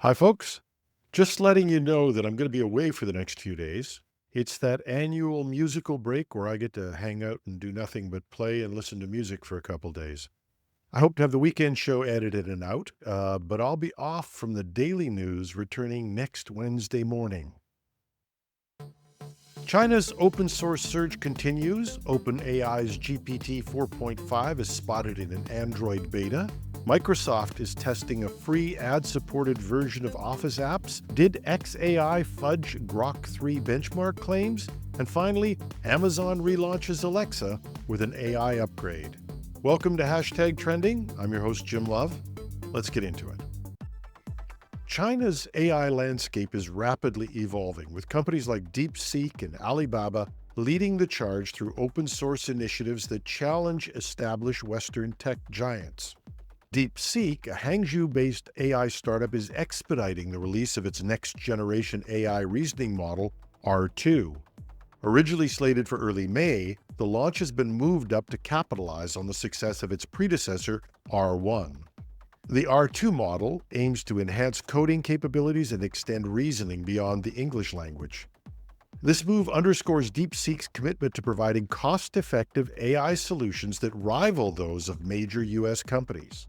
Hi, folks. Just letting you know that I'm going to be away for the next few days. It's that annual musical break where I get to hang out and do nothing but play and listen to music for a couple days. I hope to have the weekend show edited and out, but I'll be off from the daily news returning next Wednesday morning. China's open source surge continues. OpenAI's GPT 4.5 is spotted in an Android beta. Microsoft is testing a free ad-supported version of Office apps. Did xAI fudge Grok 3 benchmark claims? And finally, Amazon relaunches Alexa with an AI upgrade. Welcome to Hashtag Trending. I'm your host, Jim Love. Let's get into it. China's AI landscape is rapidly evolving, with companies like DeepSeek and Alibaba leading the charge through open source initiatives that challenge established Western tech giants. DeepSeek, a Hangzhou-based AI startup, is expediting the release of its next-generation AI reasoning model, R2. Originally slated for early May, the launch has been moved up to capitalize on the success of its predecessor, R1. The R2 model aims to enhance coding capabilities and extend reasoning beyond the English language. This move underscores DeepSeek's commitment to providing cost-effective AI solutions that rival those of major U.S. companies.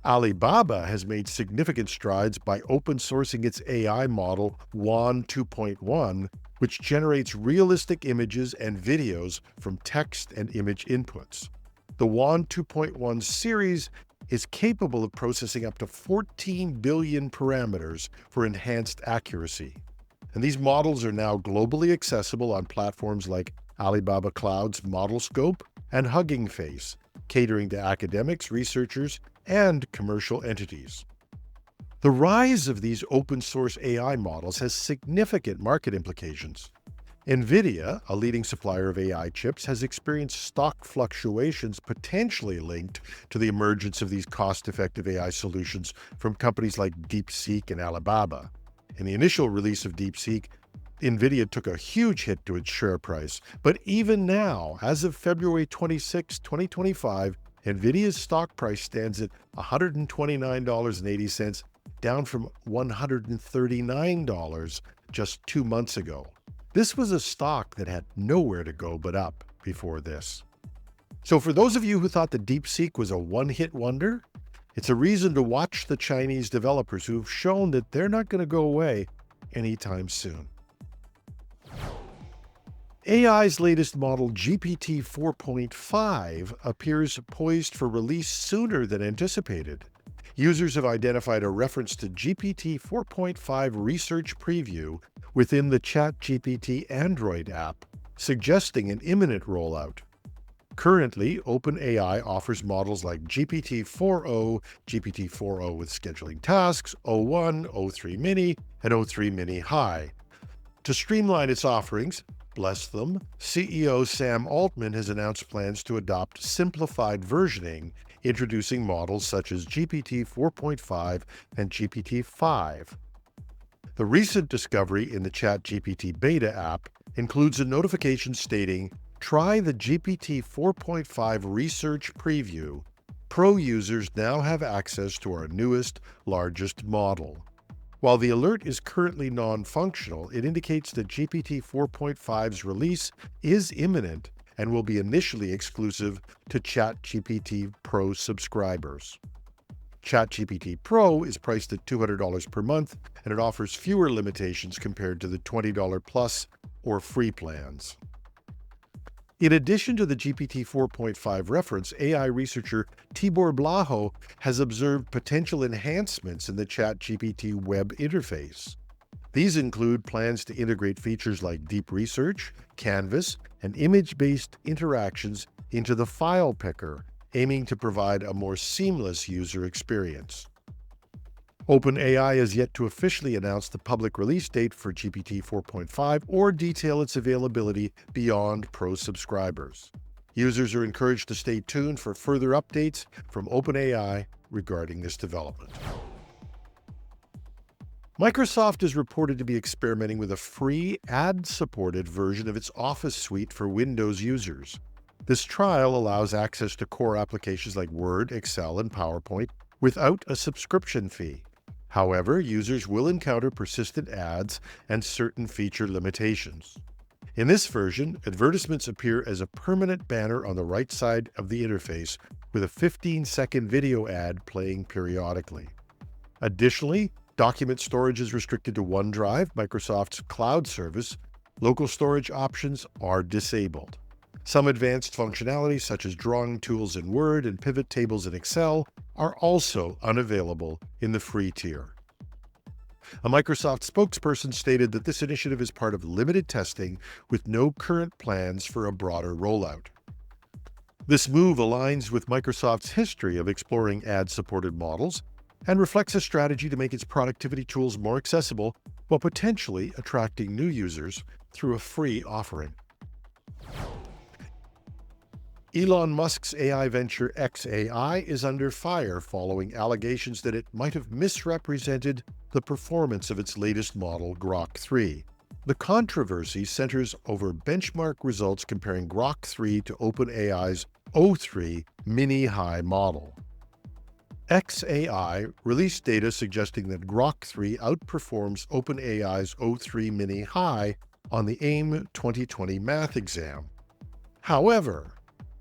Alibaba has made significant strides by open-sourcing its AI model, Wan 2.1, which generates realistic images and videos from text and image inputs. The Wan 2.1 series is capable of processing up to 14 billion parameters for enhanced accuracy. And these models are now globally accessible on platforms like Alibaba Cloud's ModelScope and Hugging Face, catering to academics, researchers, and commercial entities. The rise of these open-source AI models has significant market implications. NVIDIA, a leading supplier of AI chips, has experienced stock fluctuations potentially linked to the emergence of these cost-effective AI solutions from companies like DeepSeek and Alibaba. In the initial release of DeepSeek, NVIDIA took a huge hit to its share price. But even now, as of February 26, 2025, NVIDIA's stock price stands at $129.80, down from $139 just 2 months ago. This was a stock that had nowhere to go but up before this. So for those of you who thought that DeepSeek was a one-hit wonder, it's a reason to watch the Chinese developers who've shown that they're not going to go away anytime soon. AI's latest model, GPT 4.5, appears poised for release sooner than anticipated. Users have identified a reference to GPT 4.5 research preview within the ChatGPT Android app, suggesting an imminent rollout. Currently, OpenAI offers models like GPT-4o, GPT-4o with scheduling tasks, O1, O3 Mini, and O3 Mini High. To streamline its offerings, bless them, CEO Sam Altman has announced plans to adopt simplified versioning, introducing models such as GPT 4.5 and GPT-5. The recent discovery in the ChatGPT beta app includes a notification stating, "Try the GPT 4.5 research preview. Pro users now have access to our newest, largest model." While the alert is currently non-functional, it indicates that GPT 4.5's release is imminent and will be initially exclusive to ChatGPT Pro subscribers. ChatGPT Pro is priced at $200 per month, and it offers fewer limitations compared to the $20 plus or free plans. In addition to the GPT 4.5 reference, AI researcher Tibor Blaho has observed potential enhancements in the ChatGPT web interface. These include plans to integrate features like deep research, Canvas, and image-based interactions into the file picker, aiming to provide a more seamless user experience. OpenAI has yet to officially announce the public release date for GPT 4.5 or detail its availability beyond Pro subscribers. Users are encouraged to stay tuned for further updates from OpenAI regarding this development. Microsoft is reported to be experimenting with a free ad-supported version of its Office suite for Windows users. This trial allows access to core applications like Word, Excel, and PowerPoint without a subscription fee. However, users will encounter persistent ads and certain feature limitations. In this version, advertisements appear as a permanent banner on the right side of the interface with a 15-second video ad playing periodically. Additionally, document storage is restricted to OneDrive, Microsoft's cloud service. Local storage options are disabled. Some advanced functionalities, such as drawing tools in Word and pivot tables in Excel, are also unavailable in the free tier. A Microsoft spokesperson stated that this initiative is part of limited testing with no current plans for a broader rollout. This move aligns with Microsoft's history of exploring ad-supported models and reflects a strategy to make its productivity tools more accessible while potentially attracting new users through a free offering. Elon Musk's AI venture xAI is under fire following allegations that it might have misrepresented the performance of its latest model, Grok 3. The controversy centers over benchmark results comparing Grok 3 to OpenAI's O3 mini-high model. xAI released data suggesting that Grok 3 outperforms OpenAI's O3 mini-high on the AIM 2020 math exam. However,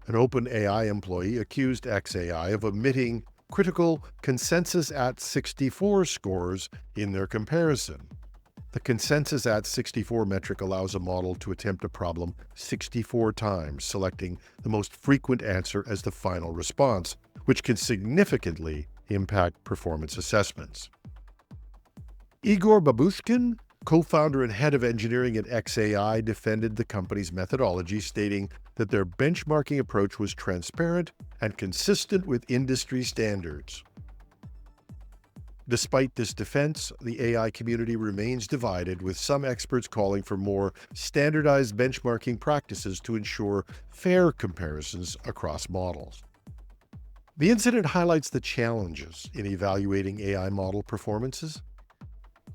an OpenAI employee accused xAI of omitting critical consensus at 64 scores in their comparison. The consensus at 64 metric allows a model to attempt a problem 64 times, selecting the most frequent answer as the final response, which can significantly impact performance assessments. Igor Babushkin, co-founder and head of engineering at xAI, defended the company's methodology, stating that their benchmarking approach was transparent and consistent with industry standards. Despite this defense, the AI community remains divided, with some experts calling for more standardized benchmarking practices to ensure fair comparisons across models. The incident highlights the challenges in evaluating AI model performances.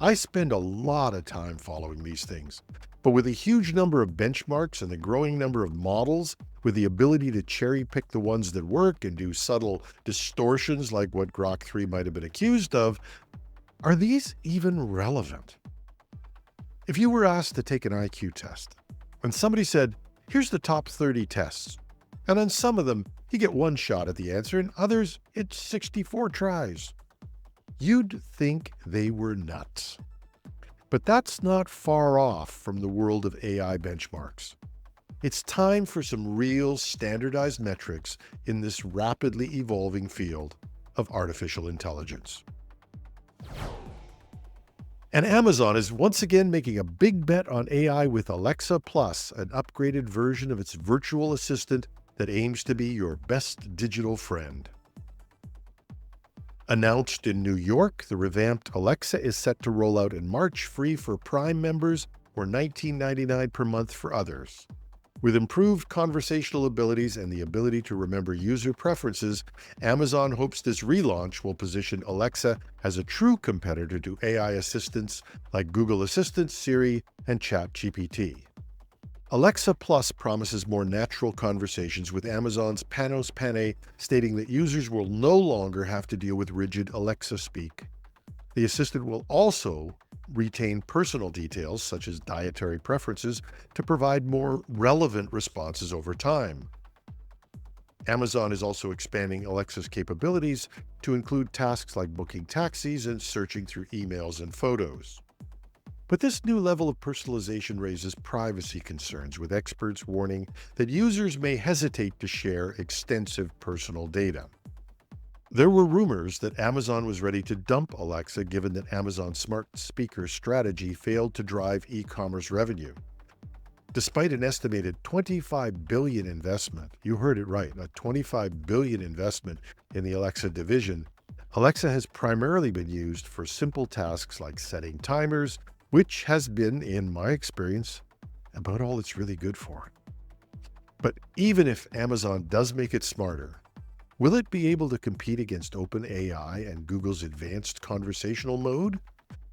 I spend a lot of time following these things, but with a huge number of benchmarks and the growing number of models with the ability to cherry-pick the ones that work and do subtle distortions like what Grok 3 might have been accused of, are these even relevant? If you were asked to take an IQ test, and somebody said, here's the top 30 tests, and on some of them, you get one shot at the answer, and others, it's 64 tries. You'd think they were nuts. But that's not far off from the world of AI benchmarks. It's time for some real standardized metrics in this rapidly evolving field of artificial intelligence. And Amazon is once again making a big bet on AI with Alexa Plus, an upgraded version of its virtual assistant that aims to be your best digital friend. Announced in New York, the revamped Alexa is set to roll out in March, free for Prime members or $19.99 per month for others. With improved conversational abilities and the ability to remember user preferences, Amazon hopes this relaunch will position Alexa as a true competitor to AI assistants like Google Assistant, Siri, and ChatGPT. Alexa Plus promises more natural conversations, with Amazon's Panos Panay stating that users will no longer have to deal with rigid Alexa speak. The assistant will also retain personal details, such as dietary preferences, to provide more relevant responses over time. Amazon is also expanding Alexa's capabilities to include tasks like booking taxis and searching through emails and photos. But this new level of personalization raises privacy concerns, with experts warning that users may hesitate to share extensive personal data. There were rumors that Amazon was ready to dump Alexa, given that Amazon's smart speaker strategy failed to drive e-commerce revenue. Despite an estimated $25 billion investment, you heard it right, a $25 billion investment in the Alexa division, Alexa has primarily been used for simple tasks like setting timers, which has been, in my experience, about all it's really good for. But even if Amazon does make it smarter, will it be able to compete against OpenAI and Google's advanced conversational mode?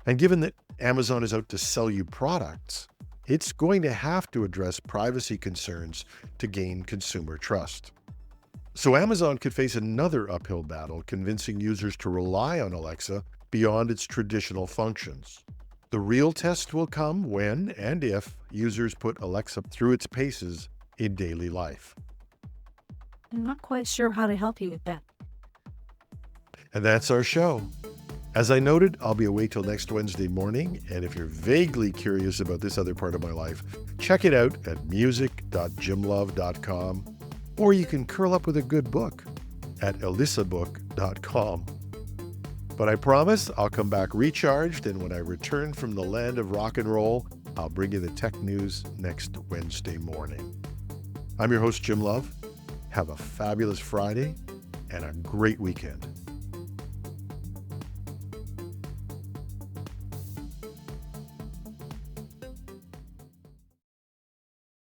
And given that Amazon is out to sell you products, it's going to have to address privacy concerns to gain consumer trust. So Amazon could face another uphill battle, convincing users to rely on Alexa beyond its traditional functions. The real test will come when and if users put Alexa through its paces in daily life. I'm not quite sure how to help you with that. And that's our show. As I noted, I'll be away till next Wednesday morning, and if you're vaguely curious about this other part of my life, check it out at music.jimlove.com, or you can curl up with a good book at elissabook.com. But I promise I'll come back recharged, and when I return from the land of rock and roll, I'll bring you the tech news next Wednesday morning. I'm your host, Jim Love. Have a fabulous Friday and a great weekend.